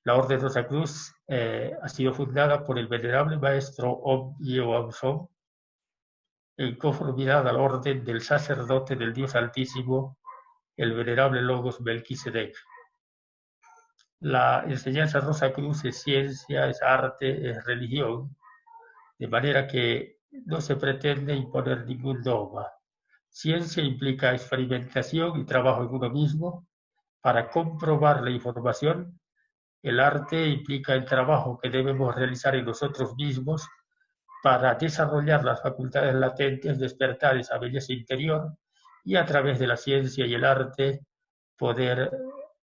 La Orden Rosacruz ha sido fundada por el venerable maestro Om Yeoam Som en conformidad a la orden del sacerdote del Dios Altísimo, el venerable Logos Melquisedec. La enseñanza Rosacruz es ciencia, es arte, es religión, de manera que no se pretende imponer ningún dogma. Ciencia implica experimentación y trabajo en uno mismo para comprobar la información. El arte implica el trabajo que debemos realizar en nosotros mismos para desarrollar las facultades latentes, despertar esa belleza interior y a través de la ciencia y el arte poder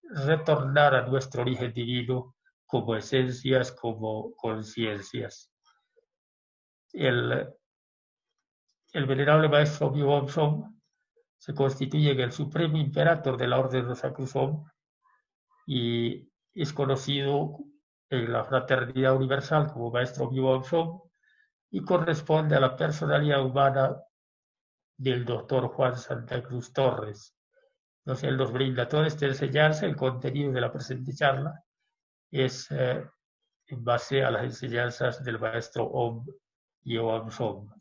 retornar a nuestro origen divino como esencias, como conciencias. El venerable maestro Byung-Hun Som se constituye en el supremo imperator de la Orden Rosacruzón y es conocido en la fraternidad universal como maestro Byung-Hun Som y corresponde a la personalidad humana del doctor Juan Santa Cruz Torres. Entonces, él nos brinda toda esta enseñanza. El contenido de la presente charla es en base a las enseñanzas del maestro Om Yeoam Som.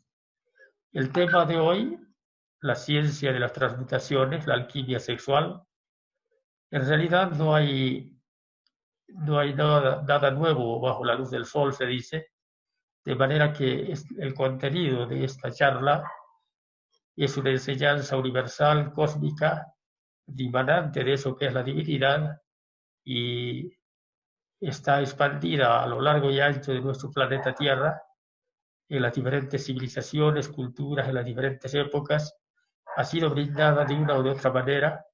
El tema de hoy, la ciencia de las transmutaciones, la alquimia sexual. En realidad no hay nada nuevo bajo la luz del sol, se dice, de manera que el contenido de esta charla es una enseñanza universal, cósmica, dimanante de eso que es la divinidad y está expandida a lo largo y ancho de nuestro planeta Tierra, en las diferentes civilizaciones, culturas, en las diferentes épocas, ha sido brindada de una u otra manera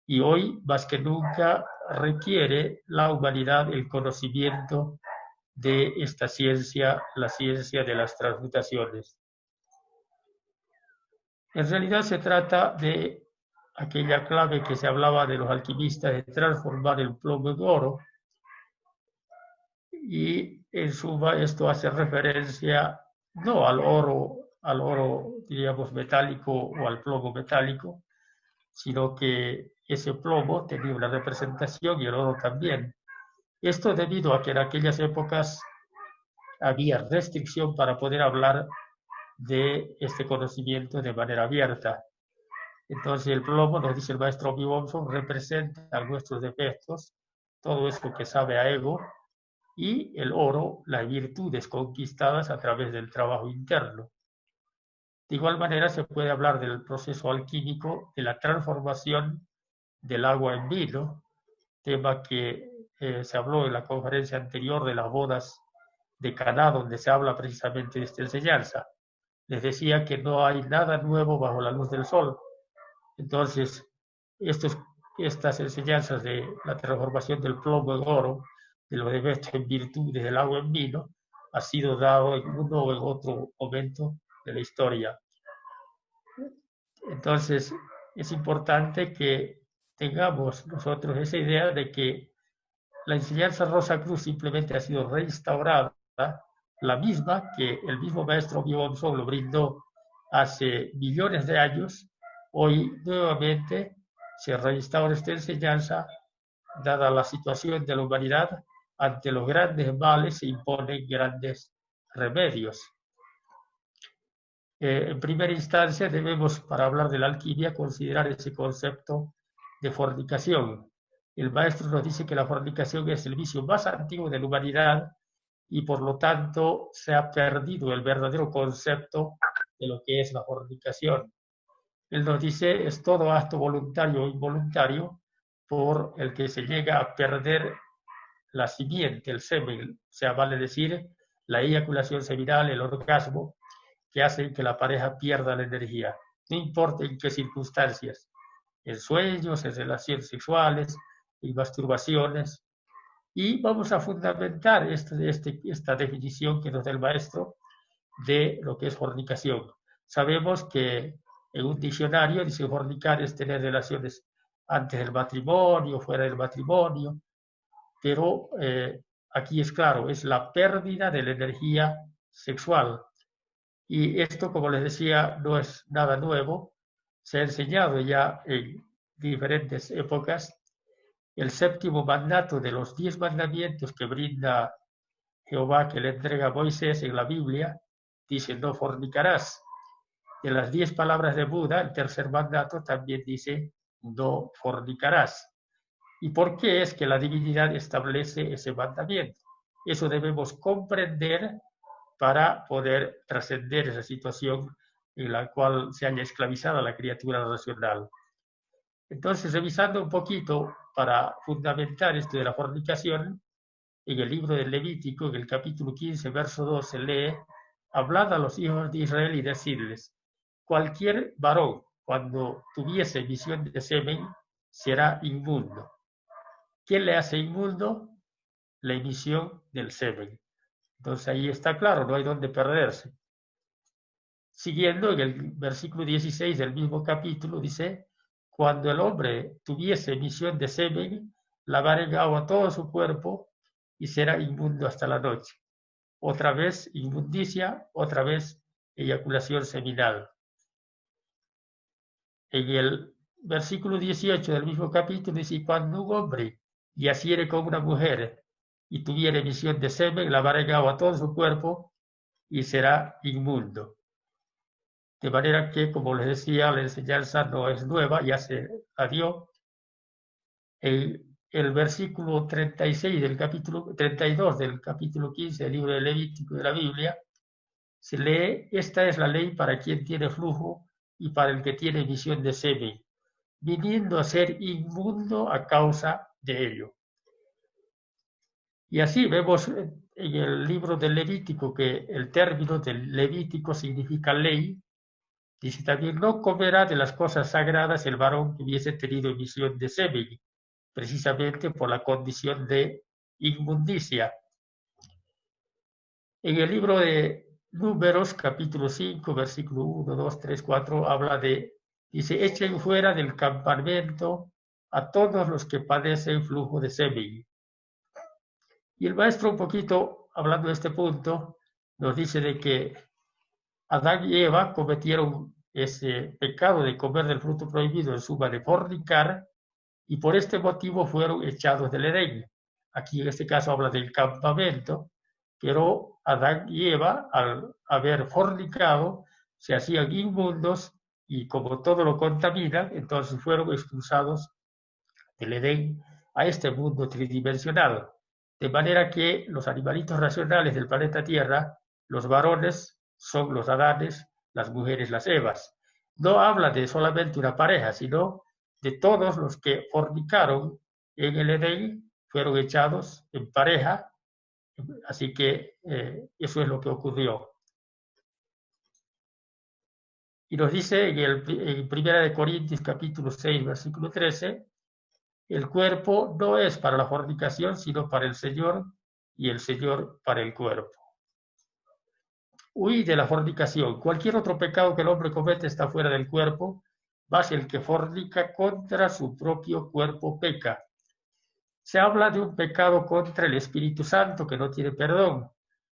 y hoy, más que nunca, requiere la humanidad el conocimiento de esta ciencia, la ciencia de las transmutaciones. En realidad se trata de aquella clave que se hablaba de los alquimistas de transformar el plomo en oro, y en suma esto hace referencia no al oro diríamos metálico o al plomo metálico, sino que ese plomo tenía una representación y el oro también. Esto debido a que en aquellas épocas había restricción para poder hablar de este conocimiento de manera abierta. Entonces el plomo, nos dice el maestro Byung-Hun, representa nuestros defectos, todo eso que sabe a ego, y el oro, las virtudes conquistadas a través del trabajo interno. De igual manera se puede hablar del proceso alquímico, de la transformación del agua en vino, tema que se habló en la conferencia anterior de las bodas de Caná, donde se habla precisamente de esta enseñanza. Les decía que no hay nada nuevo bajo la luz del sol. Entonces, estas enseñanzas de la transformación del plomo en oro, de los defectos en virtudes, del agua en vino, ha sido dado en uno o en otro momento de la historia. Entonces, es importante que tengamos nosotros esa idea de que la enseñanza Rosacruz simplemente ha sido reinstaurada, la misma que el mismo maestro Byung-Hun Som lo brindó hace millones de años. Hoy nuevamente se reinstaura esta enseñanza, dada la situación de la humanidad, ante los grandes males se imponen grandes remedios. En primera instancia debemos, para hablar de la alquimia, considerar ese concepto de fornicación. El maestro nos dice que la fornicación es el vicio más antiguo de la humanidad y por lo tanto se ha perdido el verdadero concepto de lo que es la fornicación. Él nos dice es todo acto voluntario o involuntario por el que se llega a perder la simiente, el semen, o sea, vale decir, la eyaculación seminal, el orgasmo, que hacen que la pareja pierda la energía, no importa en qué circunstancias, en sueños, en relaciones sexuales, en masturbaciones. Y vamos a fundamentar esta definición que nos da el maestro de lo que es fornicación. Sabemos que en un diccionario dice fornicar es tener relaciones antes del matrimonio, fuera del matrimonio, pero aquí es claro, es la pérdida de la energía sexual. Y esto, como les decía, no es nada nuevo, se ha enseñado ya en diferentes épocas. el séptimo mandato de los 10 mandamientos que brinda Jehová, que le entrega a Moisés en la Biblia, dice: no fornicarás. De las 10 palabras de Buda, el tercer mandato también dice: no fornicarás. ¿Y por qué es que la divinidad establece ese mandamiento? Eso debemos comprender para poder trascender esa situación en la cual se haya esclavizado a la criatura racional. Entonces, revisando un poquito para fundamentar esto de la fornicación, en el libro del Levítico, en el capítulo 15, verso 2, se lee: hablad a los hijos de Israel y decidles: cualquier varón, cuando tuviese emisión de semen, será inmundo. ¿Quién le hace inmundo? La emisión del semen. Entonces ahí está claro, no hay donde perderse. Siguiendo, en el versículo 16 del mismo capítulo, dice: cuando el hombre tuviese emisión de semen, lavará en agua todo su cuerpo y será inmundo hasta la noche. Otra vez inmundicia, otra vez eyaculación seminal. En el versículo 18 del mismo capítulo dice: cuando un hombre yaciere con una mujer y tuviere emisión de semen, lavará en agua todo su cuerpo y será inmundo. De manera que, como les decía, la enseñanza no es nueva, ya se la dio. El versículo 36 del capítulo 32 del capítulo 15 del libro de Levítico de la Biblia se lee: esta es la ley para quien tiene flujo y para el que tiene emisión de semen, viniendo a ser inmundo a causa de ello. Y así vemos en el libro del Levítico que el término del Levítico significa ley. Dice también: no comerá de las cosas sagradas el varón que hubiese tenido emisión de semen, precisamente por la condición de inmundicia. En el libro de Números, capítulo 5, versículo 1, 2, 3, 4, habla de, dice: echen fuera del campamento a todos los que padecen flujo de semen. Y el maestro, un poquito hablando de este punto, nos dice de que Adán y Eva cometieron ese pecado de comer del fruto prohibido, en suma de fornicar, y por este motivo fueron echados del Edén. Aquí en este caso habla del campamento, pero Adán y Eva, al haber fornicado, se hacían inmundos y como todo lo contaminan, entonces fueron expulsados del Edén a este mundo tridimensional. De manera que los animalitos racionales del planeta Tierra, los varones son los Adanes, las mujeres las Evas. No habla de solamente una pareja, sino de todos los que fornicaron en el Edén, fueron echados en pareja. Así que eso es lo que ocurrió. Y nos dice en 1 Corintios capítulo 6, versículo 13, el cuerpo no es para la fornicación, sino para el Señor, y el Señor para el cuerpo. Huid de la fornicación. Cualquier otro pecado que el hombre comete está fuera del cuerpo, mas el que fornica contra su propio cuerpo peca. Se habla de un pecado contra el Espíritu Santo que no tiene perdón.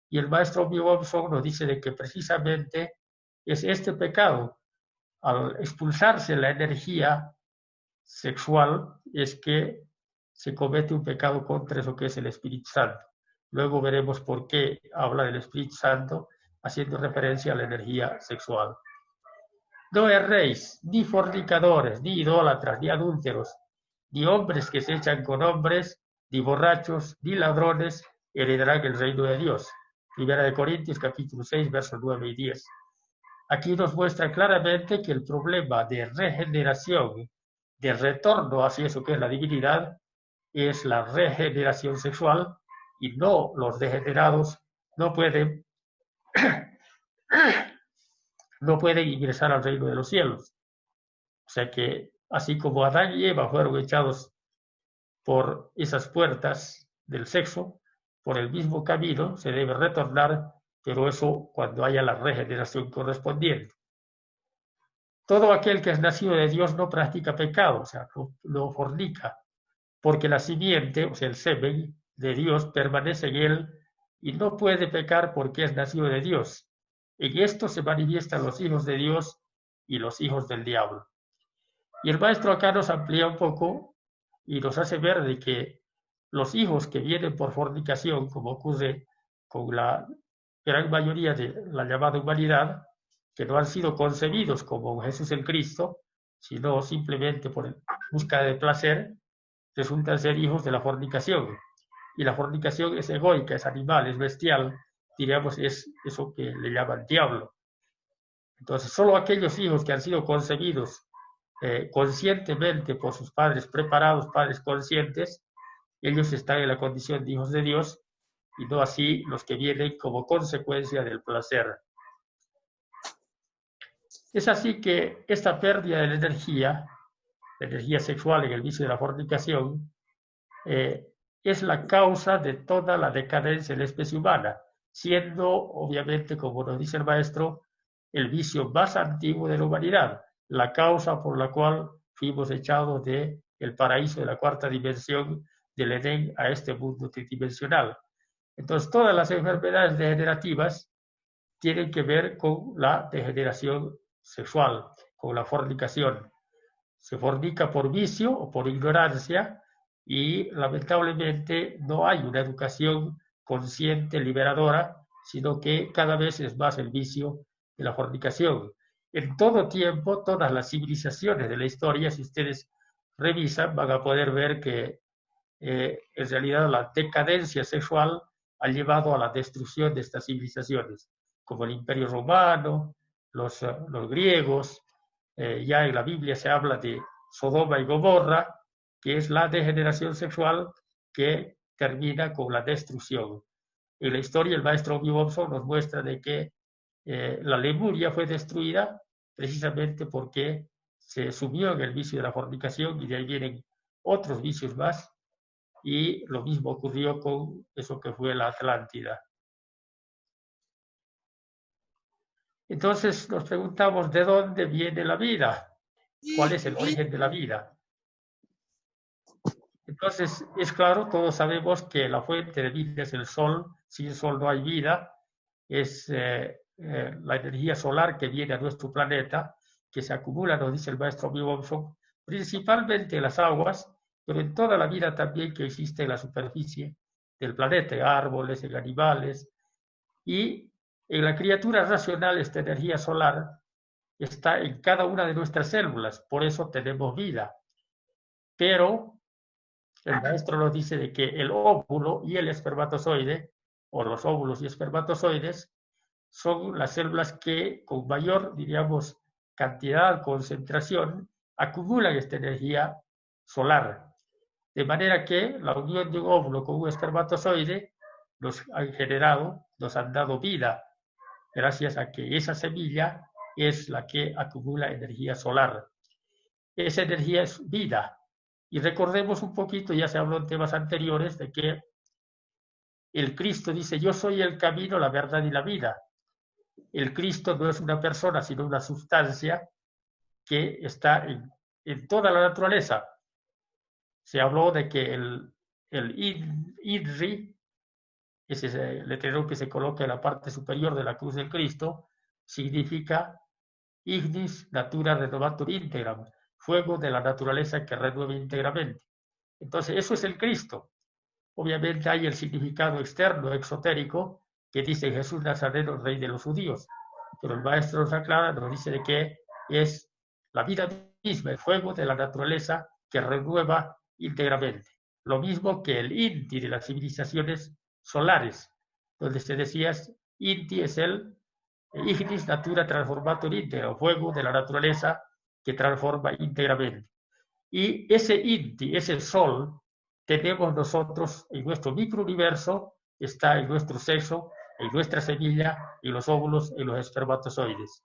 Y el maestro Bibomson nos dice de que precisamente es este pecado, al expulsarse la energía sexual, es que se comete un pecado contra eso que es el Espíritu Santo. Luego veremos por qué habla del Espíritu Santo, haciendo referencia a la energía sexual. No erréis, ni fornicadores, ni idólatras, ni adúlteros, ni hombres que se echan con hombres, ni borrachos, ni ladrones, heredarán el reino de Dios. 1 Corintios capítulo 6, versos 9 y 10. Aquí nos muestra claramente que el problema de regeneración, de retorno hacia eso que es la divinidad, es la regeneración sexual, y no los degenerados no pueden ingresar al reino de los cielos. O sea que así como Adán y Eva fueron echados por esas puertas del sexo, por el mismo camino se debe retornar, pero eso cuando haya la regeneración correspondiente. Todo aquel que es nacido de Dios no practica pecado, o sea, no fornica, porque la simiente, o sea, el semen de Dios permanece en él y no puede pecar porque es nacido de Dios. En esto se manifiestan los hijos de Dios y los hijos del diablo. Y el maestro acá nos amplía un poco y nos hace ver de que los hijos que vienen por fornicación, como ocurre con la gran mayoría de la llamada humanidad, que no han sido concebidos como Jesús el Cristo, sino simplemente por busca de placer, resultan ser hijos de la fornicación. Y la fornicación es egoica, es animal, es bestial, diríamos, es eso que le llaman diablo. Entonces, solo aquellos hijos que han sido concebidos conscientemente por sus padres preparados, padres conscientes, ellos están en la condición de hijos de Dios, y no así los que vienen como consecuencia del placer. Es así que esta pérdida de la energía sexual en el vicio de la fornicación, es la causa de toda la decadencia de la especie humana, siendo, obviamente, como nos dice el maestro, el vicio más antiguo de la humanidad, la causa por la cual fuimos echados del paraíso de la cuarta dimensión del Edén a este mundo tridimensional. Entonces, todas las enfermedades degenerativas tienen que ver con la degeneración sexual, con la fornicación. Se fornica por vicio o por ignorancia, y lamentablemente no hay una educación consciente, liberadora, sino que cada vez es más el vicio de la fornicación. En todo tiempo, todas las civilizaciones de la historia, si ustedes revisan, van a poder ver que en realidad la decadencia sexual ha llevado a la destrucción de estas civilizaciones, como el Imperio Romano, los griegos. Ya en la Biblia se habla de Sodoma y Gomorra, que es la degeneración sexual que termina con la destrucción. En la historia, el maestro Obi-Wan nos muestra de que la Lemuria fue destruida precisamente porque se sumió en el vicio de la fornicación, y de ahí vienen otros vicios más, y lo mismo ocurrió con eso que fue la Atlántida. Entonces nos preguntamos, ¿de dónde viene la vida? ¿Cuál es el origen de la vida? Entonces, es claro, todos sabemos que la fuente de vida es el sol. Sin sol no hay vida. Es la energía solar que viene a nuestro planeta, que se acumula, nos dice el maestro Obi-Wan, principalmente en las aguas, pero en toda la vida también que existe en la superficie del planeta, en árboles, en animales. Y en la criatura racional, esta energía solar está en cada una de nuestras células, por eso tenemos vida. Pero el maestro nos dice de que el óvulo y el espermatozoide, o los óvulos y espermatozoides, son las células que con mayor, diríamos, cantidad, concentración, acumulan esta energía solar. De manera que la unión de un óvulo con un espermatozoide nos han generado, nos han dado vida, gracias a que esa semilla es la que acumula energía solar. Esa energía es vida. Y recordemos un poquito, ya se habló en temas anteriores, de que el Cristo dice, yo soy el camino, la verdad y la vida. El Cristo no es una persona, sino una sustancia que está en toda la naturaleza. Se habló de que el INRI, ese letrero que se coloca en la parte superior de la cruz del Cristo, significa Ignis Natura Renovatur Integram, fuego de la naturaleza que renueva íntegramente. Entonces, eso es el Cristo. Obviamente hay el significado externo, exotérico, que dice Jesús Nazareno, rey de los judíos. Pero el maestro nos aclara, nos dice de que es la vida misma, el fuego de la naturaleza que renueva íntegramente. Lo mismo que el Inti de las civilizaciones solares, donde se decía, Inti es el Ignis Natura Transformatur Integra, fuego de la naturaleza que transforma íntegramente. Y ese Inti, ese sol, tenemos nosotros en nuestro microuniverso, está en nuestro sexo, en nuestra semilla, en los óvulos, en los espermatozoides.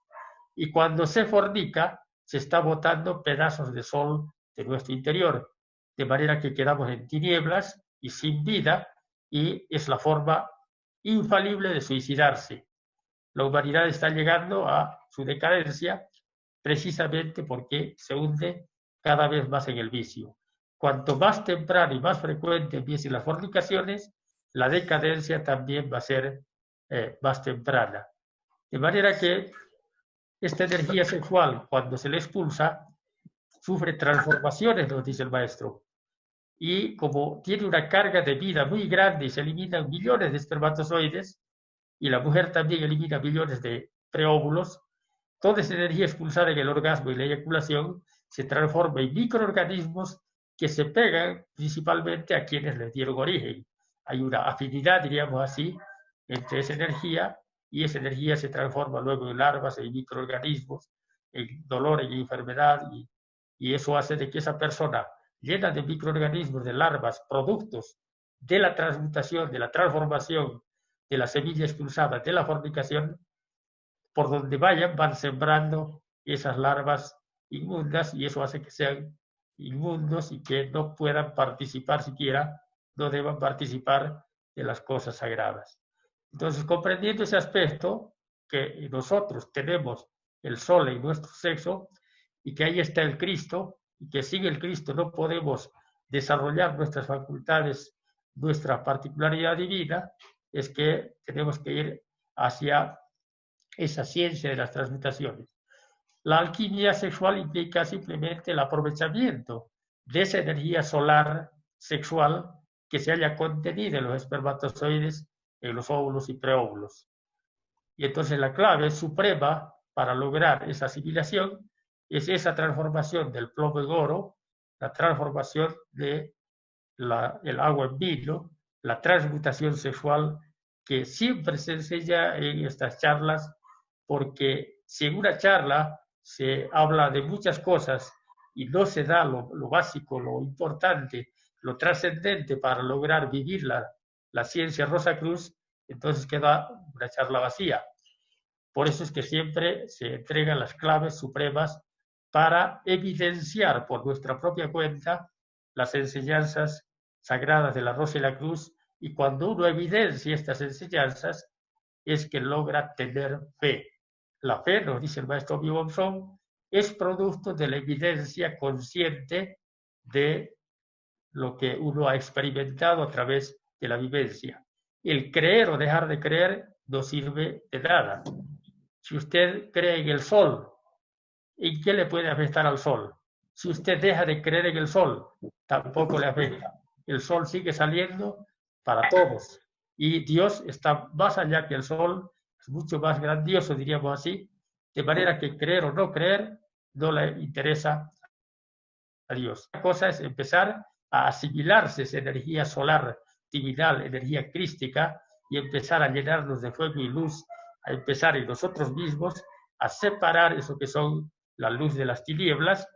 Y cuando se fornica, se está botando pedazos de sol de nuestro interior, de manera que quedamos en tinieblas y sin vida, y es la forma infalible de suicidarse. La humanidad está llegando a su decadencia precisamente porque se hunde cada vez más en el vicio. Cuanto más temprano y más frecuente empiecen las fornicaciones, la decadencia también va a ser más temprana. De manera que esta energía sexual, cuando se le expulsa, sufre transformaciones, nos dice el maestro. y como tiene una carga de vida muy grande y se eliminan millones de espermatozoides, y la mujer también elimina millones de preóvulos, toda esa energía expulsada en el orgasmo y la eyaculación se transforma en microorganismos que se pegan principalmente a quienes les dieron origen. Hay una afinidad, diríamos así, entre esa energía, y esa energía se transforma luego en larvas, en microorganismos, en dolor, en enfermedad, y eso hace de que esa persona llena de microorganismos, de larvas, productos de la transmutación, de la transformación de la semilla expulsada de la fornicación, por donde vayan van sembrando esas larvas inmundas, y eso hace que sean inmundos y que no puedan participar siquiera, no deban participar de las cosas sagradas. Entonces, comprendiendo ese aspecto, que nosotros tenemos el sol en nuestro sexo y que ahí está el Cristo, y que sin el Cristo no podemos desarrollar nuestras facultades, nuestra particularidad divina, es que tenemos que ir hacia esa ciencia de las transmutaciones. La alquimia sexual implica simplemente el aprovechamiento de esa energía solar sexual que se haya contenido en los espermatozoides, en los óvulos y preóvulos. Y entonces la clave suprema para lograr esa asimilación es esa transformación del plomo en oro, la transformación del agua en vino, la transmutación sexual que siempre se enseña en estas charlas, porque si en una charla se habla de muchas cosas y no se da lo básico, lo importante, lo trascendente para lograr vivir la ciencia Rosacruz, entonces queda una charla vacía. Por eso es que siempre se entregan las claves supremas para evidenciar por nuestra propia cuenta las enseñanzas sagradas de la Rosa y la Cruz, y cuando uno evidencia estas enseñanzas es que logra tener fe. La fe, nos dice el maestro Bibomson, es producto de la evidencia consciente de lo que uno ha experimentado a través de la vivencia. El creer o dejar de creer no sirve de nada. Si usted cree en el sol, ¿en qué le puede afectar al sol? Si usted deja de creer en el sol, tampoco le afecta. El sol sigue saliendo para todos. Y Dios está más allá que el sol, es mucho más grandioso, diríamos así, de manera que creer o no creer no le interesa a Dios. La cosa es empezar a asimilarse esa energía solar, divinal, energía crística, y empezar a llenarnos de fuego y luz, a empezar en nosotros mismos a separar eso que son la luz de las tinieblas,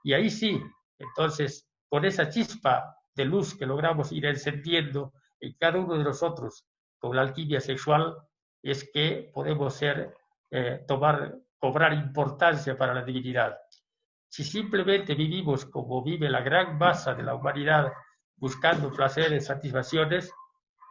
y ahí sí, entonces, con esa chispa de luz que logramos ir encendiendo en cada uno de nosotros con la alquimia sexual, es que podemos cobrar importancia para la divinidad. Si simplemente vivimos como vive la gran masa de la humanidad, buscando placeres, satisfacciones,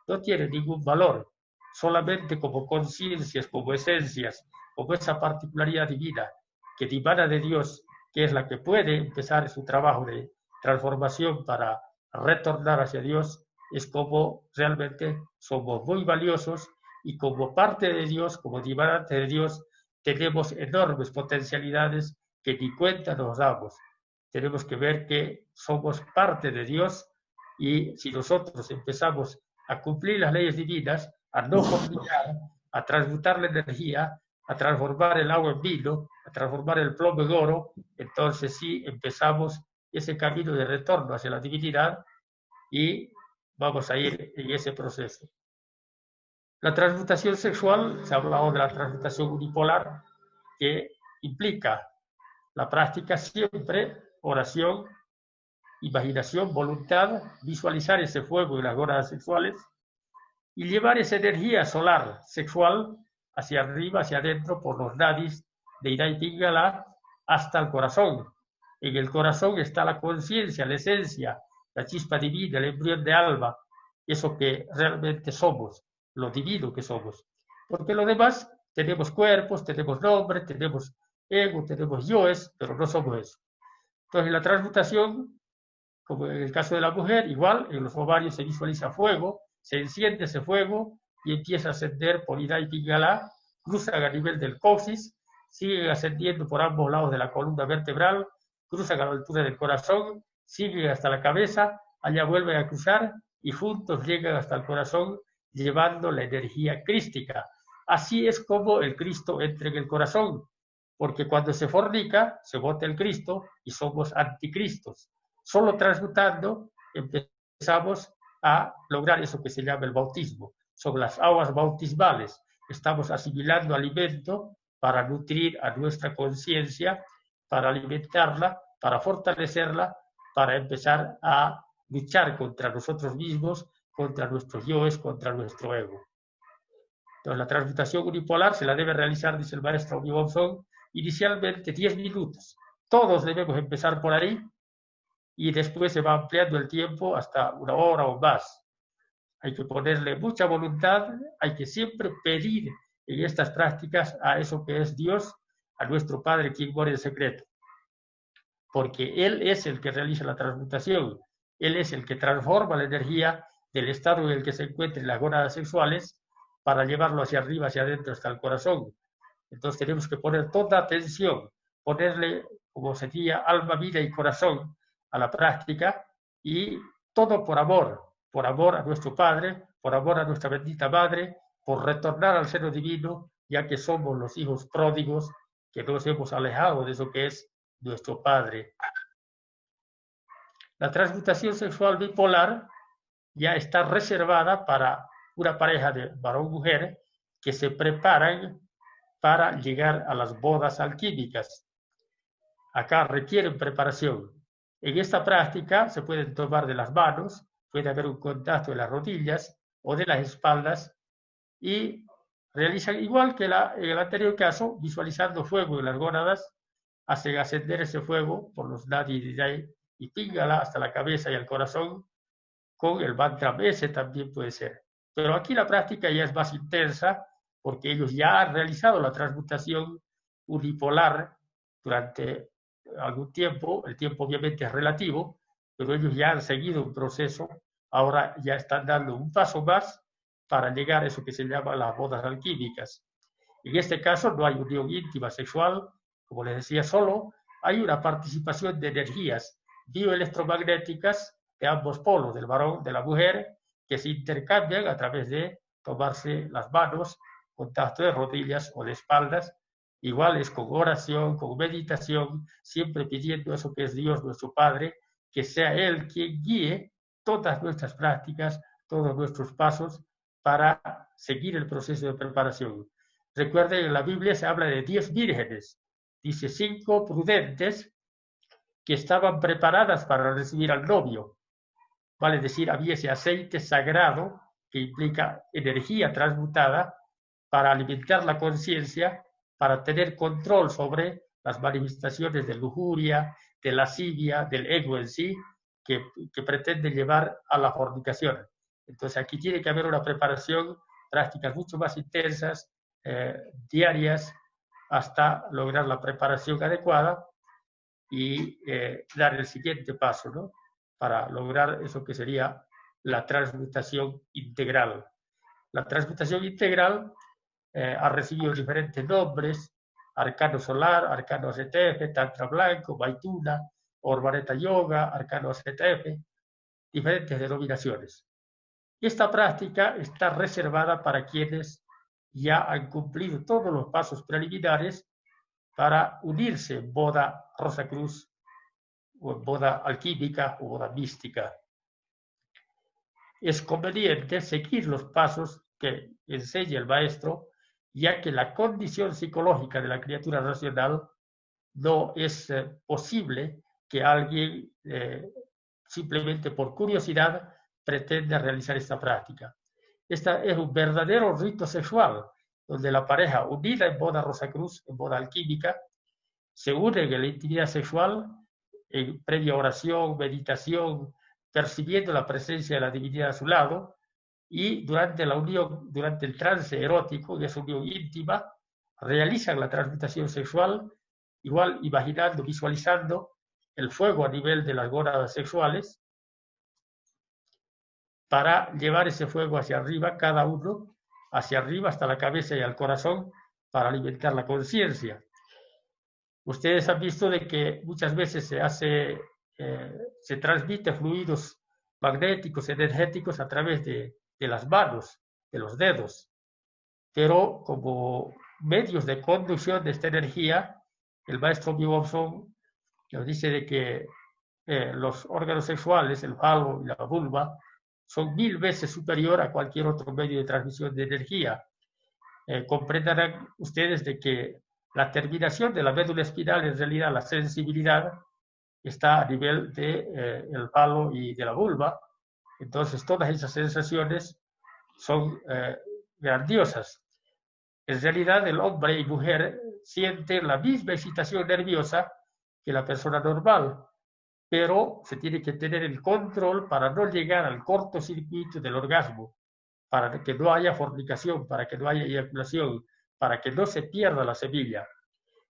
no tiene ningún valor. Solamente como conciencias, como esencias, como esa particularidad divina que dimana de Dios, que es la que puede empezar su trabajo de transformación para retornar hacia Dios, es como realmente somos muy valiosos, y como parte de Dios, como dimanante de Dios, tenemos enormes potencialidades que ni cuenta nos damos. Tenemos que ver que somos parte de Dios, y si nosotros empezamos a cumplir las leyes divinas, a no fornicar, a transmutar la energía, a transformar el agua en vino, a transformar el plomo en oro, entonces sí empezamos ese camino de retorno hacia la divinidad, y vamos a ir en ese proceso. La transmutación sexual, se ha hablado de la transmutación unipolar, que implica la práctica siempre, oración, imaginación, voluntad, visualizar ese fuego en las gónadas sexuales y llevar esa energía solar sexual hacia arriba, hacia adentro, por los nadis de Ida y Pingala hasta el corazón. En el corazón está la conciencia, la esencia, la chispa divina, el embrión de alma, eso que realmente somos, lo divino que somos. Porque lo demás, tenemos cuerpos, tenemos nombres, tenemos ego, tenemos yoes, pero no somos eso. Entonces, la transmutación, como en el caso de la mujer, igual, en los ovarios se visualiza fuego, se enciende ese fuego y empieza a ascender por Ida y Pingala, cruzan a nivel del coxis, siguen ascendiendo por ambos lados de la columna vertebral, cruzan a la altura del corazón, siguen hasta la cabeza, allá vuelven a cruzar y juntos llegan hasta el corazón llevando la energía crística. Así es como el Cristo entra en el corazón, porque cuando se fornica, se bota el Cristo y somos anticristos. Solo transmutando empezamos a lograr eso que se llama el bautismo. Son las aguas bautismales. Estamos asimilando alimento para nutrir a nuestra conciencia, para alimentarla, para fortalecerla, para empezar a luchar contra nosotros mismos, contra nuestros yoes, contra nuestro ego. Entonces, la transmutación unipolar se la debe realizar, dice el maestro Obi-Wan, inicialmente 10 minutos. Todos debemos empezar por ahí y después se va ampliando el tiempo hasta 1 hora o más. Hay que ponerle mucha voluntad, hay que siempre pedir en estas prácticas a eso que es Dios, a nuestro Padre quien mora en secreto. Porque Él es el que realiza la transmutación, Él es el que transforma la energía del estado en el que se encuentran las gónadas sexuales para llevarlo hacia arriba, hacia adentro, hasta el corazón. Entonces tenemos que poner toda atención, ponerle, como sería, alma, vida y corazón a la práctica y todo por amor a nuestro Padre, por amor a nuestra bendita Madre, por retornar al seno divino, ya que somos los hijos pródigos que nos hemos alejado de eso que es nuestro Padre. La transmutación sexual bipolar ya está reservada para una pareja de varón-mujer que se preparan para llegar a las bodas alquímicas. Acá requieren preparación. En esta práctica se pueden tomar de las manos, puede haber un contacto de las rodillas o de las espaldas y realizan igual que en el anterior caso, visualizando fuego en las gónadas, hacen ascender ese fuego por los nadi y píngala hasta la cabeza y el corazón con el mantra ese también puede ser. Pero aquí la práctica ya es más intensa porque ellos ya han realizado la transmutación unipolar durante algún tiempo, el tiempo obviamente es relativo, pero ellos ya han seguido un proceso, ahora ya están dando un paso más para llegar a eso que se llama las bodas alquímicas. En este caso no hay unión íntima sexual, como les decía, solo hay una participación de energías bioelectromagnéticas de ambos polos, del varón, de la mujer, que se intercambian a través de tomarse las manos, contacto de rodillas o de espaldas, iguales con oración, con meditación, siempre pidiendo eso que es Dios nuestro Padre, que sea Él quien guíe todas nuestras prácticas, todos nuestros pasos para seguir el proceso de preparación. Recuerden, en la Biblia se habla de 10 vírgenes, dice 5 prudentes que estaban preparadas para recibir al novio. Vale decir, había ese aceite sagrado que implica energía transmutada para alimentar la conciencia, para tener control sobre las manifestaciones de lujuria, de lascivia, del ego en sí, que pretende llevar a la fornicación. Entonces aquí tiene que haber una preparación, prácticas mucho más intensas, diarias, hasta lograr la preparación adecuada y dar el siguiente paso, ¿no? Para lograr eso que sería la transmutación integral. La transmutación integral ha recibido diferentes nombres: arcano solar, arcano ACTF, tantra blanco, Maituna, Orvaneta yoga, arcano ACTF, diferentes denominaciones. Esta práctica está reservada para quienes ya han cumplido todos los pasos preliminares para unirse en boda Rosacruz o en boda alquímica o boda mística. Es conveniente seguir los pasos que enseña el maestro, ya que la condición psicológica de la criatura racional no es posible que alguien simplemente por curiosidad pretenda realizar esta práctica. Esta es un verdadero rito sexual, donde la pareja unida en boda Rosacruz, en boda alquímica, se une en la intimidad sexual, en previa oración, meditación, percibiendo la presencia de la divinidad a su lado, y durante la unión, durante el trance erótico, de esa unión íntima, realizan la transmutación sexual, igual imaginando, visualizando el fuego a nivel de las gónadas sexuales, para llevar ese fuego hacia arriba, cada uno hacia arriba hasta la cabeza y al corazón, para alimentar la conciencia. Ustedes han visto de que muchas veces se transmite fluidos magnéticos, energéticos a través de las manos, de los dedos. Pero como medios de conducción de esta energía, el maestro Bjornsson nos dice de que los órganos sexuales, el falo y la vulva, son 1000 veces superior a cualquier otro medio de transmisión de energía. Comprenderán ustedes de que la terminación de la médula espinal, en realidad la sensibilidad, está a nivel de, el falo y de la vulva. Entonces todas esas sensaciones son grandiosas. En realidad el hombre y mujer sienten la misma excitación nerviosa que la persona normal, pero se tiene que tener el control para no llegar al cortocircuito del orgasmo, para que no haya fornicación, para que no haya eyaculación, para que no se pierda la semilla.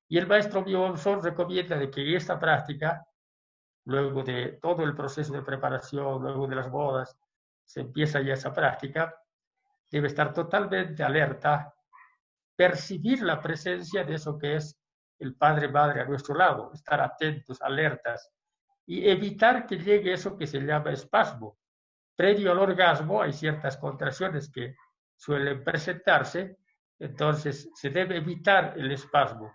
Y el maestro Bjornsson recomienda de que esta práctica, luego de todo el proceso de preparación, luego de las bodas, se empieza ya esa práctica, debe estar totalmente alerta, percibir la presencia de eso que es el padre-madre a nuestro lado, estar atentos, alertas, y evitar que llegue eso que se llama espasmo. Previo al orgasmo hay ciertas contracciones que suelen presentarse, entonces se debe evitar el espasmo.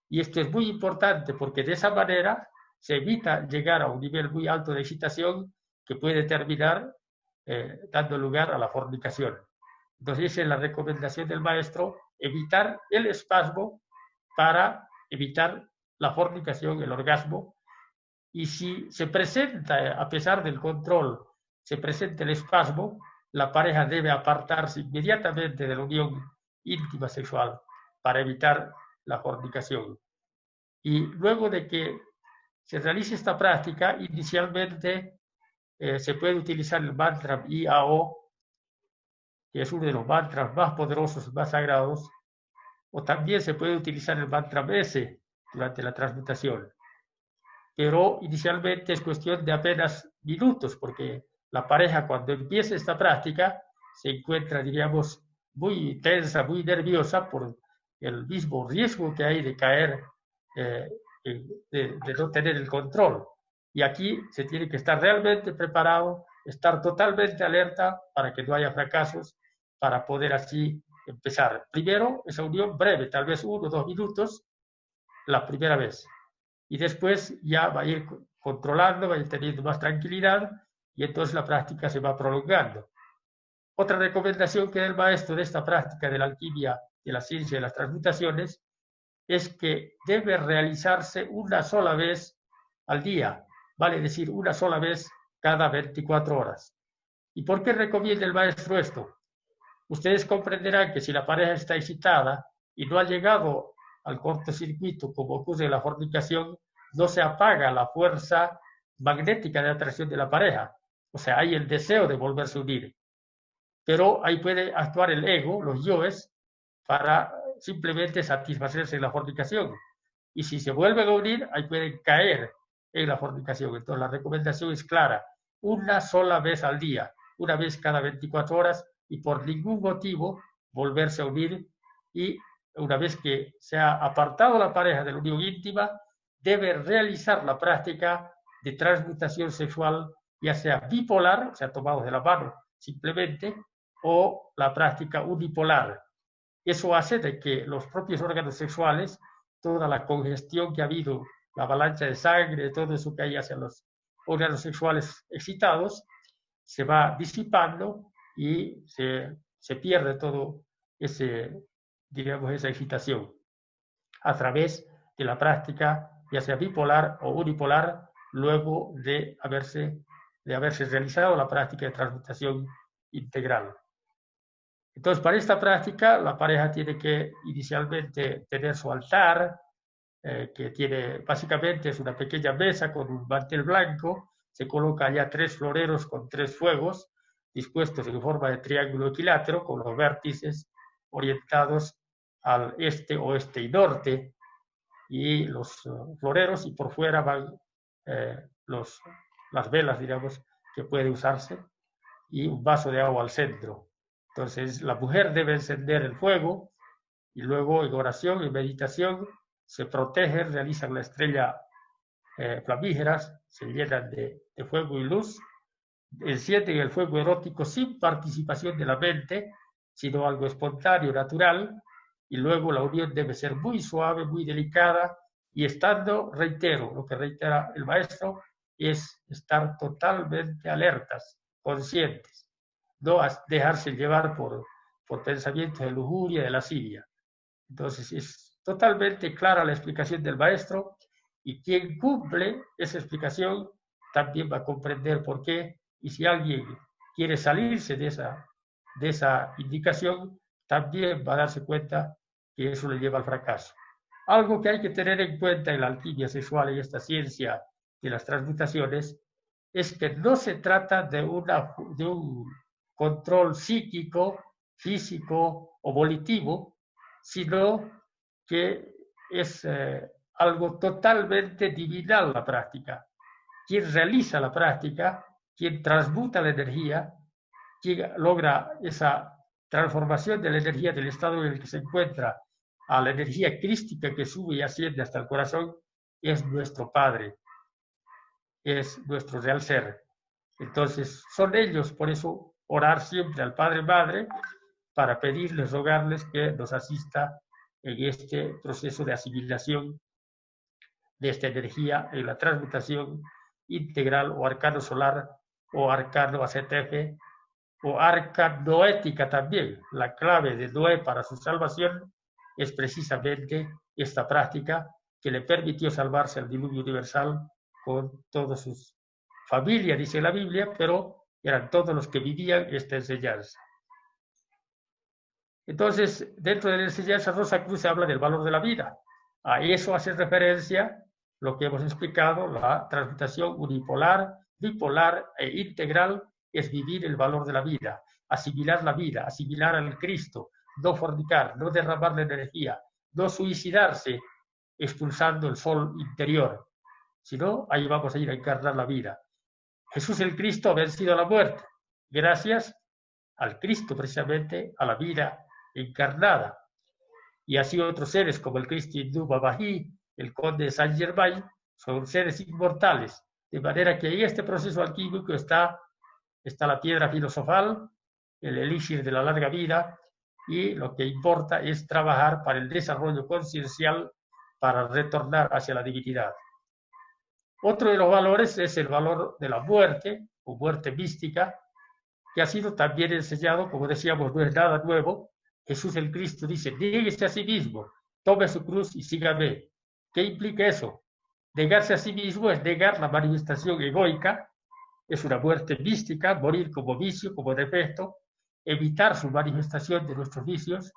Y esto es muy importante porque de esa manera se evita llegar a un nivel muy alto de excitación que puede terminar dando lugar a la fornicación. Entonces, esa es la recomendación del maestro, evitar el espasmo para evitar la fornicación, el orgasmo. Y si se presenta, a pesar del control, se presenta el espasmo, la pareja debe apartarse inmediatamente de la unión íntima sexual para evitar la fornicación. Y luego de que se realice esta práctica, inicialmente se puede utilizar el mantra IAO, que es uno de los mantras más poderosos y más sagrados, o también se puede utilizar el mantra S durante la transmutación. Pero inicialmente es cuestión de apenas minutos, porque la pareja cuando empieza esta práctica se encuentra, diríamos, muy tensa, muy nerviosa por el mismo riesgo que hay de caer, de no tener el control. Y aquí se tiene que estar realmente preparado, estar totalmente alerta para que no haya fracasos, para poder así empezar. Primero, esa unión breve, tal vez 1 o 2 minutos, la primera vez. Y después ya va a ir controlando, va a ir teniendo más tranquilidad y entonces la práctica se va prolongando. Otra recomendación que da el maestro de esta práctica de la alquimia, de la ciencia de las transmutaciones, es que debe realizarse una sola vez al día, vale decir, una sola vez cada 24 horas. ¿Y por qué recomienda el maestro esto? Ustedes comprenderán que si la pareja está excitada y no ha llegado al cortocircuito, como ocurre en la fornicación, no se apaga la fuerza magnética de atracción de la pareja. O sea, hay el deseo de volverse a unir. Pero ahí puede actuar el ego, los yoes, para simplemente satisfacerse en la fornicación. Y si se vuelven a unir, ahí pueden caer en la fornicación. Entonces la recomendación es clara, una sola vez al día, una vez cada 24 horas y por ningún motivo volverse a unir. Y una vez que se ha apartado la pareja de la unión íntima, debe realizar la práctica de transmutación sexual, ya sea bipolar, o sea, tomados de la mano simplemente, o la práctica unipolar. Eso hace de que los propios órganos sexuales, toda la congestión que ha habido, la avalancha de sangre, todo eso que hay hacia los órganos sexuales excitados, se va disipando y se pierde todo ese, digamos, esa excitación a través de la práctica, ya sea bipolar o unipolar, luego de haberse realizado la práctica de transmutación integral. Entonces, para esta práctica, la pareja tiene que inicialmente tener su altar, que tiene, básicamente es una pequeña mesa con un mantel blanco, se coloca allá 3 floreros con 3 fuegos, dispuestos en forma de triángulo equilátero, con los vértices orientados al este, oeste y norte, y los floreros, y por fuera van las velas, digamos, que puede usarse, y un vaso de agua al centro. Entonces, la mujer debe encender el fuego y luego en oración y meditación se protegen, realizan la estrella flamígeras, se llenan de fuego y luz encienden el fuego erótico sin participación de la mente, sino algo espontáneo, natural, y luego la unión debe ser muy suave, muy delicada, y estando, reitero, lo que reitera el maestro, es estar totalmente alertas, conscientes, no dejarse llevar por pensamientos de lujuria, de lascivia. Entonces, es totalmente clara la explicación del maestro, y quien cumple esa explicación también va a comprender por qué, y si alguien quiere salirse de esa indicación, también va a darse cuenta que eso le lleva al fracaso. Algo que hay que tener en cuenta en la alquimia sexual y esta ciencia de las transmutaciones es que no se trata de un control psíquico, físico o volitivo, sino que es algo totalmente divinal la práctica. Quien realiza la práctica, quien transmuta la energía, quien logra esa transformación de la energía del estado en el que se encuentra a la energía crística que sube y asciende hasta el corazón, es nuestro Padre, es nuestro real ser. Entonces, son ellos, por eso, orar siempre al Padre Madre para pedirles, rogarles que nos asista en este proceso de asimilación de esta energía en la transmutación integral o arcano solar o arcano ACTF o arcanoética también. La clave de Noé para su salvación es precisamente esta práctica que le permitió salvarse al diluvio universal con toda su familia, dice la Biblia, pero eran todos los que vivían esta enseñanza. Entonces, dentro de la enseñanza Rosa Cruz se habla del valor de la vida. A eso hace referencia lo que hemos explicado, la transmutación unipolar, bipolar e integral es vivir el valor de la vida, asimilar al Cristo, no fornicar, no derramar la energía, no suicidarse expulsando el sol interior, sino ahí vamos a ir a encarnar la vida. Jesús el Cristo ha vencido a la muerte, gracias al Cristo precisamente, a la vida encarnada. Y así otros seres como el Cristo hindú Babaji, el conde de Saint Germain, son seres inmortales. De manera que en este proceso alquímico está la piedra filosofal, el elixir de la larga vida, y lo que importa es trabajar para el desarrollo conciencial para retornar hacia la divinidad. Otro de los valores es el valor de la muerte, o muerte mística, que ha sido también enseñado, como decíamos, no es nada nuevo. Jesús el Cristo dice, niéguese a sí mismo, tome su cruz y sígame. ¿Qué implica eso? Negarse a sí mismo es negar la manifestación egoica, es una muerte mística, morir como vicio, como defecto, evitar su manifestación de nuestros vicios,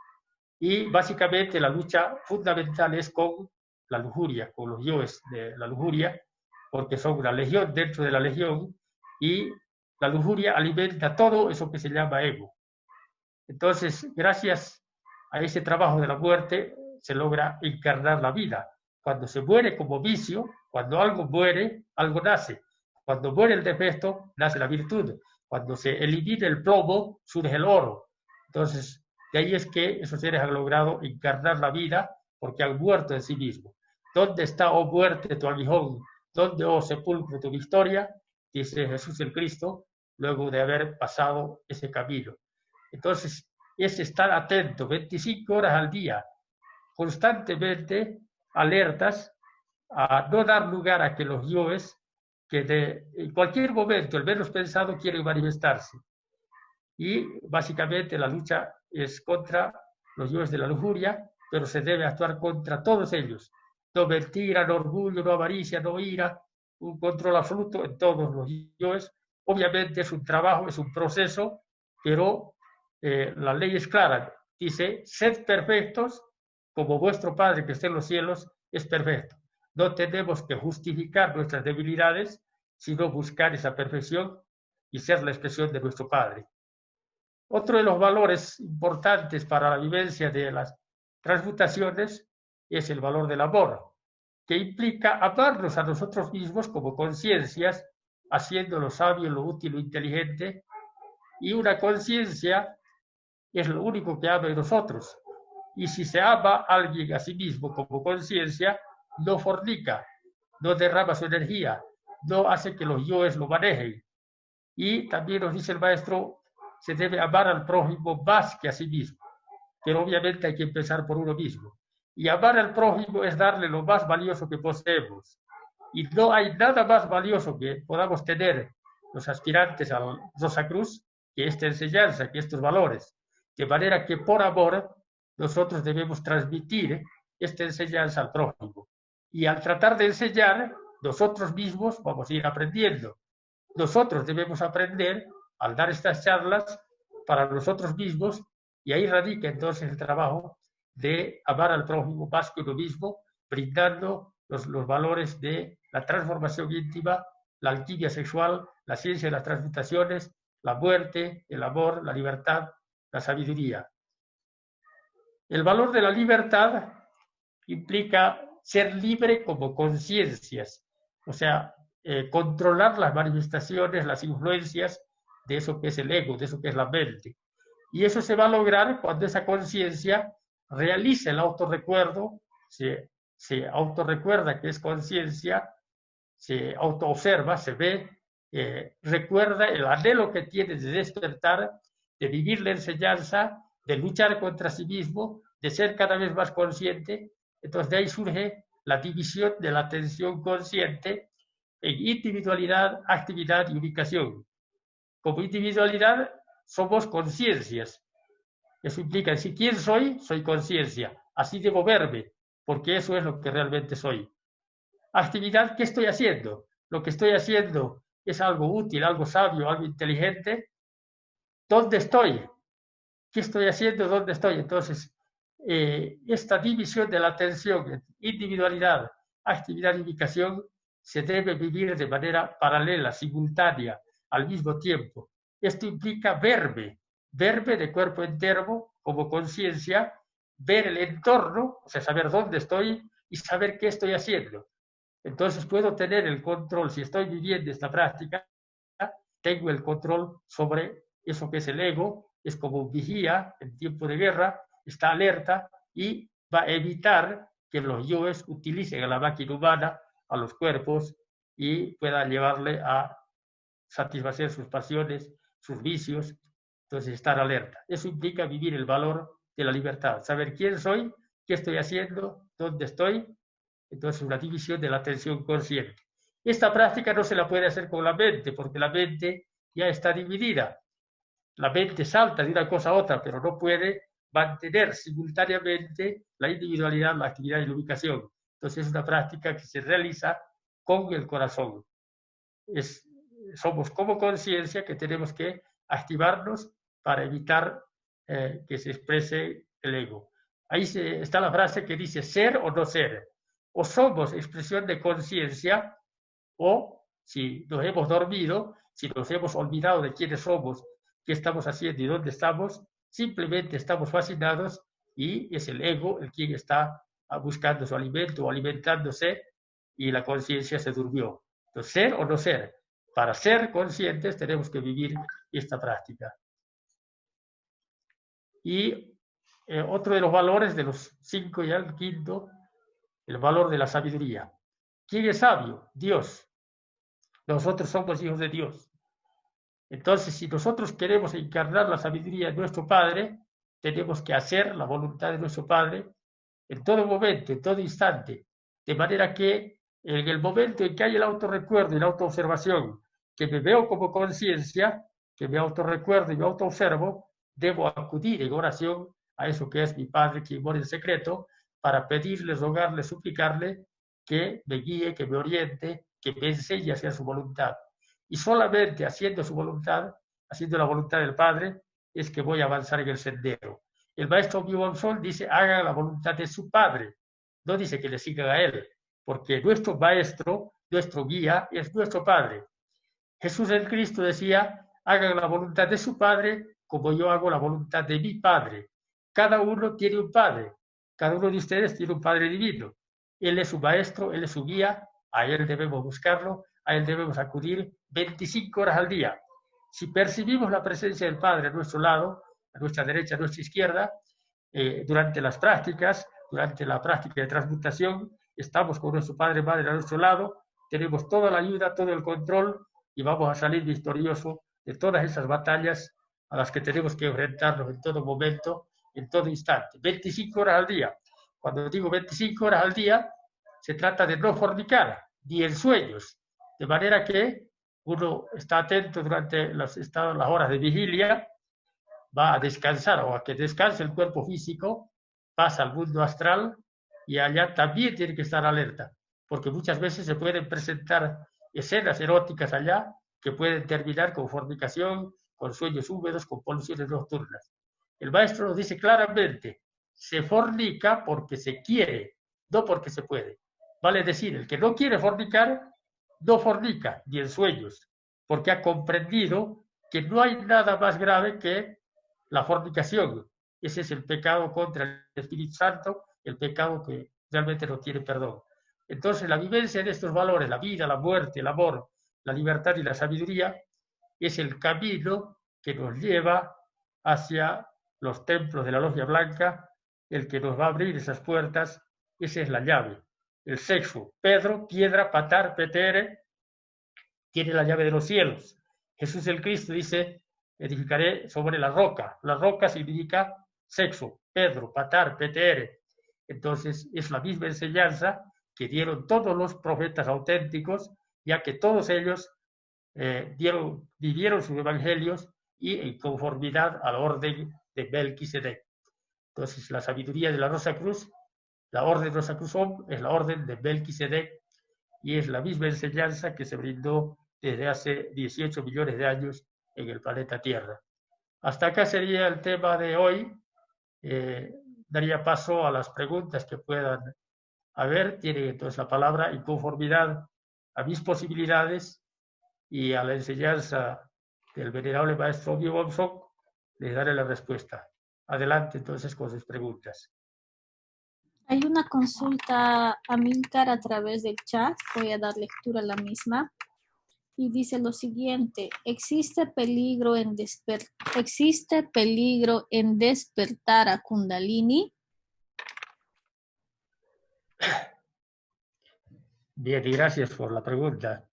y básicamente la lucha fundamental es con la lujuria, con los yoes de la lujuria, porque son una legión dentro de la legión, y la lujuria alimenta todo eso que se llama ego. Entonces, gracias a ese trabajo de la muerte, se logra encarnar la vida. Cuando se muere como vicio, cuando algo muere, algo nace. Cuando muere el defecto, nace la virtud. Cuando se elimina el plomo, surge el oro. Entonces, de ahí es que esos seres han logrado encarnar la vida porque han muerto en sí mismos. ¿Dónde está, oh muerte, tu aguijón? ¿Dónde, oh sepulcro, tu victoria? Dice Jesús el Cristo, luego de haber pasado ese camino. Entonces, es estar atento 25 horas al día, constantemente alertas a no dar lugar a que los yoes, que en cualquier momento, el menos pensado, quieren manifestarse. Y básicamente la lucha es contra los yoes de la lujuria, pero se debe actuar contra todos ellos. No mentira, no orgullo, no avaricia, no ira, un control absoluto en todos los yoes. Obviamente es un trabajo, es un proceso, pero la ley es clara. Dice, sed perfectos como vuestro Padre que está en los cielos es perfecto. No tenemos que justificar nuestras debilidades, sino buscar esa perfección y ser la expresión de nuestro Padre. Otro de los valores importantes para la vivencia de las transmutaciones es el valor del amor, que implica amarnos a nosotros mismos como conciencias, haciendo lo sabio, lo útil, lo inteligente, y una conciencia es lo único que ama en nosotros. Y si se ama a alguien a sí mismo como conciencia, no fornica, no derrama su energía, no hace que los yoes lo manejen. Y también nos dice el maestro, se debe amar al prójimo más que a sí mismo, pero obviamente hay que empezar por uno mismo. Y amar al prójimo es darle lo más valioso que poseemos. Y no hay nada más valioso que podamos tener los aspirantes a Rosa Cruz que esta enseñanza, que estos valores. De manera que por amor nosotros debemos transmitir esta enseñanza al prójimo. Y al tratar de enseñar, nosotros mismos vamos a ir aprendiendo. Nosotros debemos aprender al dar estas charlas para nosotros mismos, y ahí radica entonces el trabajo de amar al prójimo más que uno mismo, brindando los valores de la transformación íntima, la alquimia sexual, la ciencia de las transmutaciones, la muerte, el amor, la libertad, la sabiduría. El valor de la libertad implica ser libre como conciencias, o sea, controlar las manifestaciones, las influencias de eso que es el ego, de eso que es la mente. Y eso se va a lograr cuando esa conciencia realiza el autorrecuerdo, se autorrecuerda que es conciencia, se autoobserva, se ve, recuerda el anhelo que tiene de despertar, de vivir la enseñanza, de luchar contra sí mismo, de ser cada vez más consciente. Entonces de ahí surge la división de la atención consciente en individualidad, actividad y ubicación. Como individualidad somos conciencias. Eso implica decir, ¿quién soy? Soy conciencia. Así debo verme, porque eso es lo que realmente soy. Actividad, ¿qué estoy haciendo? Lo que estoy haciendo es algo útil, algo sabio, algo inteligente. ¿Dónde estoy? ¿Qué estoy haciendo? ¿Dónde estoy? Entonces, esta división de la atención, individualidad, actividad y ubicación, se debe vivir de manera paralela, simultánea, al mismo tiempo. Esto implica verme de cuerpo entero como conciencia, ver el entorno, o sea, saber dónde estoy y saber qué estoy haciendo. Entonces puedo tener el control, si estoy viviendo esta práctica, tengo el control sobre eso que es el ego, es como un vigía en tiempo de guerra, está alerta y va a evitar que los yoes utilicen a la máquina humana, a los cuerpos, y puedan llevarle a satisfacer sus pasiones, sus vicios. Entonces, estar alerta. Eso implica vivir el valor de la libertad, saber quién soy, qué estoy haciendo, dónde estoy. Entonces, una división de la atención consciente. Esta práctica no se la puede hacer con la mente, porque la mente ya está dividida. La mente salta de una cosa a otra, pero no puede mantener simultáneamente la individualidad, la actividad y la ubicación. Entonces, es una práctica que se realiza con el corazón. Somos como conciencia que tenemos que activarnos para evitar que se exprese el ego. Ahí está la frase que dice ser o no ser. O somos expresión de conciencia, o si nos hemos dormido, si nos hemos olvidado de quiénes somos, qué estamos haciendo y dónde estamos, simplemente estamos fascinados y es el ego el quien está buscando su alimento o alimentándose y la conciencia se durmió. Entonces, ser o no ser. Para ser conscientes tenemos que vivir esta práctica. Y otro de los valores, de los 5 ya el quinto, el valor de la sabiduría. ¿Quién es sabio? Dios. Nosotros somos hijos de Dios. Entonces, si nosotros queremos encarnar la sabiduría de nuestro Padre, tenemos que hacer la voluntad de nuestro Padre en todo momento, en todo instante. De manera que en el momento en que hay el autorrecuerdo y la autoobservación, que me veo como conciencia, que me autorrecuerdo y me autoobservo, debo acudir en oración a eso que es mi Padre, quien mora en secreto, para pedirle, rogarle, suplicarle que me guíe, que me oriente, que me enseñe a hacer su voluntad. Y solamente haciendo su voluntad, haciendo la voluntad del Padre, es que voy a avanzar en el sendero. El maestro Byung-Chul dice, hagan la voluntad de su Padre. No dice que le sigan a él, porque nuestro maestro, nuestro guía, es nuestro Padre. Jesús el Cristo decía, hagan la voluntad de su Padre como yo hago la voluntad de mi Padre. Cada uno tiene un Padre. Cada uno de ustedes tiene un Padre divino. Él es su maestro, Él es su guía. A Él debemos buscarlo, a Él debemos acudir 25 horas al día. Si percibimos la presencia del Padre a nuestro lado, a nuestra derecha, a nuestra izquierda, durante las prácticas, durante la práctica de transmutación, estamos con nuestro Padre Madre a nuestro lado, tenemos toda la ayuda, todo el control, y vamos a salir victoriosos de todas esas batallas a las que tenemos que enfrentarnos en todo momento, en todo instante. 25 horas al día. Cuando digo 25 horas al día, se trata de no fornicar, ni en sueños, de manera que uno está atento durante las horas de vigilia, va a descansar o a que descanse el cuerpo físico, pasa al mundo astral y allá también tiene que estar alerta, porque muchas veces se pueden presentar escenas eróticas allá que pueden terminar con fornicación, con sueños húmedos, con poluciones nocturnas. El maestro nos dice claramente, se fornica porque se quiere, no porque se puede. Vale decir, el que no quiere fornicar, no fornica, ni en sueños, porque ha comprendido que no hay nada más grave que la fornicación. Ese es el pecado contra el Espíritu Santo, el pecado que realmente no tiene perdón. Entonces, la vivencia de estos valores, la vida, la muerte, el amor, la libertad y la sabiduría, es el camino que nos lleva hacia los templos de la Logia Blanca, el que nos va a abrir esas puertas, esa es la llave. El sexo, Pedro, piedra, patar, petere, tiene la llave de los cielos. Jesús el Cristo dice, edificaré sobre la roca. La roca significa sexo, Pedro, patar, petere. Entonces, es la misma enseñanza que dieron todos los profetas auténticos, ya que todos ellos vivieron sus evangelios y en conformidad al orden de Melquisedec. Entonces, la sabiduría de la Rosa Cruz, la orden Rosa Cruz es la orden de Melquisedec y es la misma enseñanza que se brindó desde hace 18 millones de años en el planeta Tierra. Hasta acá sería el tema de hoy. Daría paso a las preguntas que puedan haber. Tienen entonces la palabra en conformidad a mis posibilidades y a la enseñanza del venerable maestro Obi Bonson, les daré la respuesta. Adelante entonces con sus preguntas. Hay una consulta a Milcar a través del chat, voy a dar lectura a la misma. Y dice lo siguiente, ¿existe peligro en despertar a Kundalini? Bien, y gracias por la pregunta.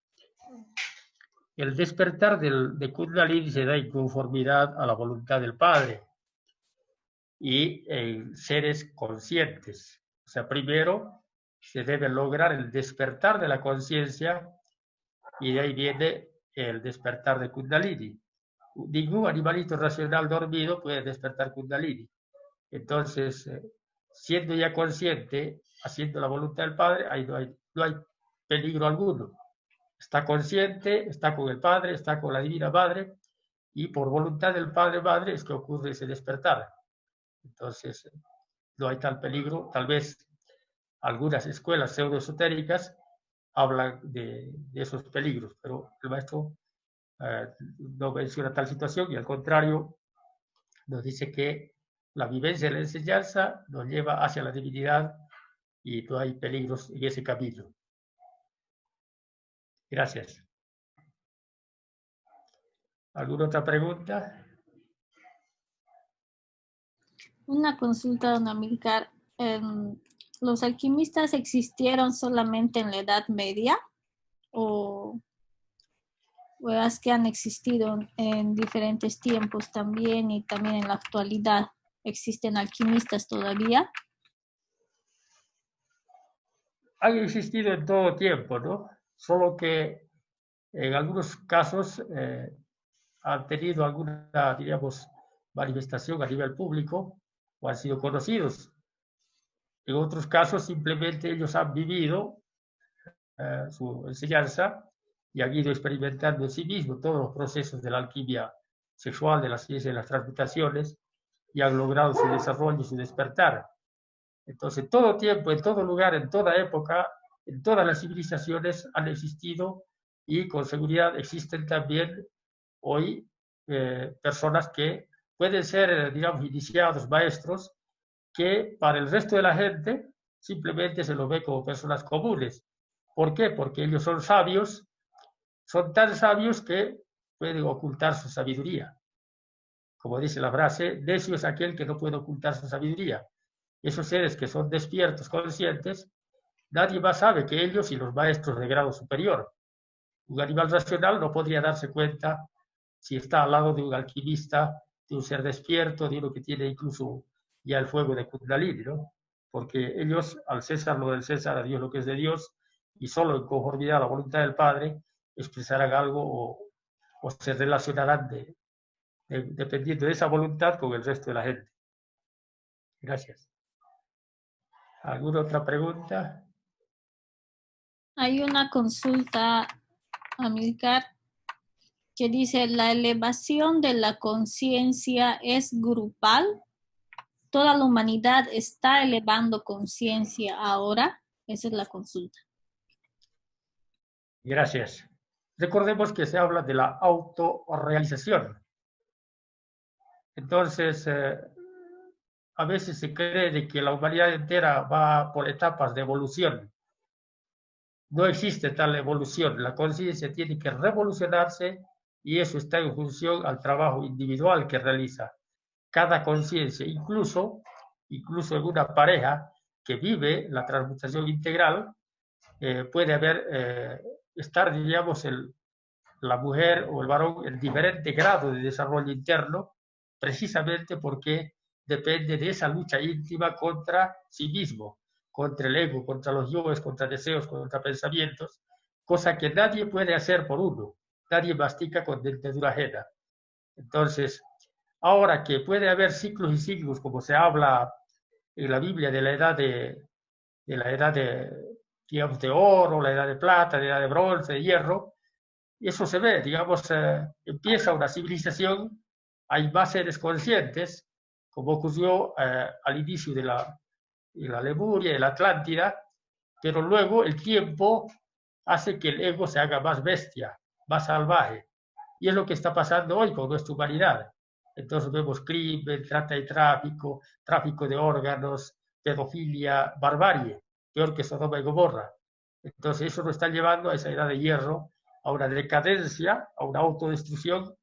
El despertar de Kundalini se da en conformidad a la voluntad del Padre y en seres conscientes. O sea, primero se debe lograr el despertar de la conciencia y de ahí viene el despertar de Kundalini. Ningún animalito racional dormido puede despertar Kundalini. Entonces, siendo ya consciente, haciendo la voluntad del Padre, ahí no hay peligro alguno. Está consciente, está con el Padre, está con la Divina Madre, y por voluntad del Padre Madre es que ocurre ese despertar. Entonces, no hay tal peligro. Tal vez algunas escuelas pseudoesotéricas hablan de esos peligros, pero el maestro no menciona tal situación y al contrario nos dice que la vivencia de la enseñanza nos lleva hacia la divinidad y no hay peligros en ese camino. Gracias. ¿Alguna otra pregunta? Una consulta, don Amílcar. ¿Los alquimistas existieron solamente en la Edad Media? ¿O es que han existido en diferentes tiempos también y también en la actualidad? ¿Existen alquimistas todavía? Han existido en todo tiempo, ¿no? Solo que en algunos casos han tenido alguna, diríamos, manifestación a nivel público o han sido conocidos. En otros casos simplemente ellos han vivido su enseñanza y han ido experimentando en sí mismos todos los procesos de la alquimia sexual, de la ciencia de las transmutaciones y han logrado su desarrollo y su despertar. Entonces, todo tiempo, en todo lugar, en toda época, en todas las civilizaciones han existido y con seguridad existen también hoy personas que pueden ser, digamos, iniciados, maestros, que para el resto de la gente simplemente se los ve como personas comunes. ¿Por qué? Porque ellos son sabios, son tan sabios que pueden ocultar su sabiduría. Como dice la frase, necio es aquel que no puede ocultar su sabiduría. Esos seres que son despiertos, conscientes, nadie más sabe que ellos y los maestros de grado superior. Un animal racional no podría darse cuenta si está al lado de un alquimista, de un ser despierto, de uno que tiene incluso ya el fuego de Kundalini, ¿no? Porque ellos, al César lo del César, a Dios lo que es de Dios, y solo en conformidad a la voluntad del Padre, expresarán algo o se relacionarán dependiendo de esa voluntad con el resto de la gente. Gracias. ¿Alguna otra pregunta? Hay una consulta, Amilcar, que dice, ¿la elevación de la conciencia es grupal? ¿Toda la humanidad está elevando conciencia ahora? Esa es la consulta. Gracias. Recordemos que se habla de la autorrealización. Entonces, a veces se cree de que la humanidad entera va por etapas de evolución. No existe tal evolución. La conciencia tiene que revolucionarse y eso está en función al trabajo individual que realiza cada conciencia, incluso en una pareja que vive la transmutación integral, puede estar, diríamos, la mujer o el varón en diferente grado de desarrollo interno, precisamente porque depende de esa lucha íntima contra sí mismo, contra el ego, contra los yoes, contra deseos, contra pensamientos, cosa que nadie puede hacer por uno, nadie mastica con dentadura ajena. Entonces, ahora que puede haber ciclos y ciclos, como se habla en la Biblia de la edad digamos, de oro, la edad de plata, la edad de bronce, de hierro, y eso se ve, digamos, empieza una civilización, hay más seres conscientes, como ocurrió al inicio de la Lemuria, de la Atlántida, pero luego el tiempo hace que el ego se haga más bestia, más salvaje. Y es lo que está pasando hoy con nuestra humanidad. Entonces vemos crimen, trata y tráfico de órganos, pedofilia, barbarie, peor que Sodoma y Gomorra. Entonces eso nos está llevando a esa edad de hierro, a una decadencia, a una autodestrucción,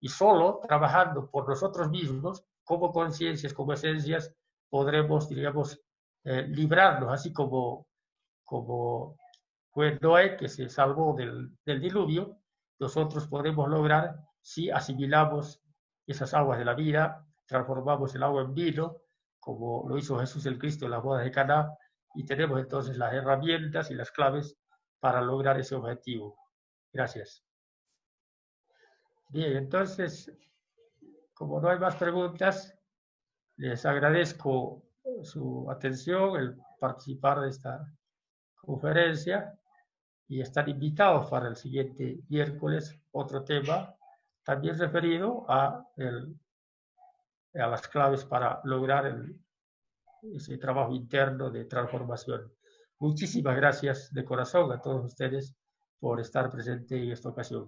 y solo trabajando por nosotros mismos, como conciencias, como esencias, podremos, digamos, librarnos, así como fue Noé, que se salvó del diluvio, nosotros podemos lograr si asimilamos esas aguas de la vida, transformamos el agua en vino, como lo hizo Jesús el Cristo en las bodas de Caná, y tenemos entonces las herramientas y las claves para lograr ese objetivo. Gracias. Bien, entonces, como no hay más preguntas, les agradezco su atención, el participar de esta conferencia, y están invitados para el siguiente miércoles otro tema también referido a las claves para lograr ese trabajo interno de transformación. Muchísimas gracias de corazón a todos ustedes por estar presentes en esta ocasión.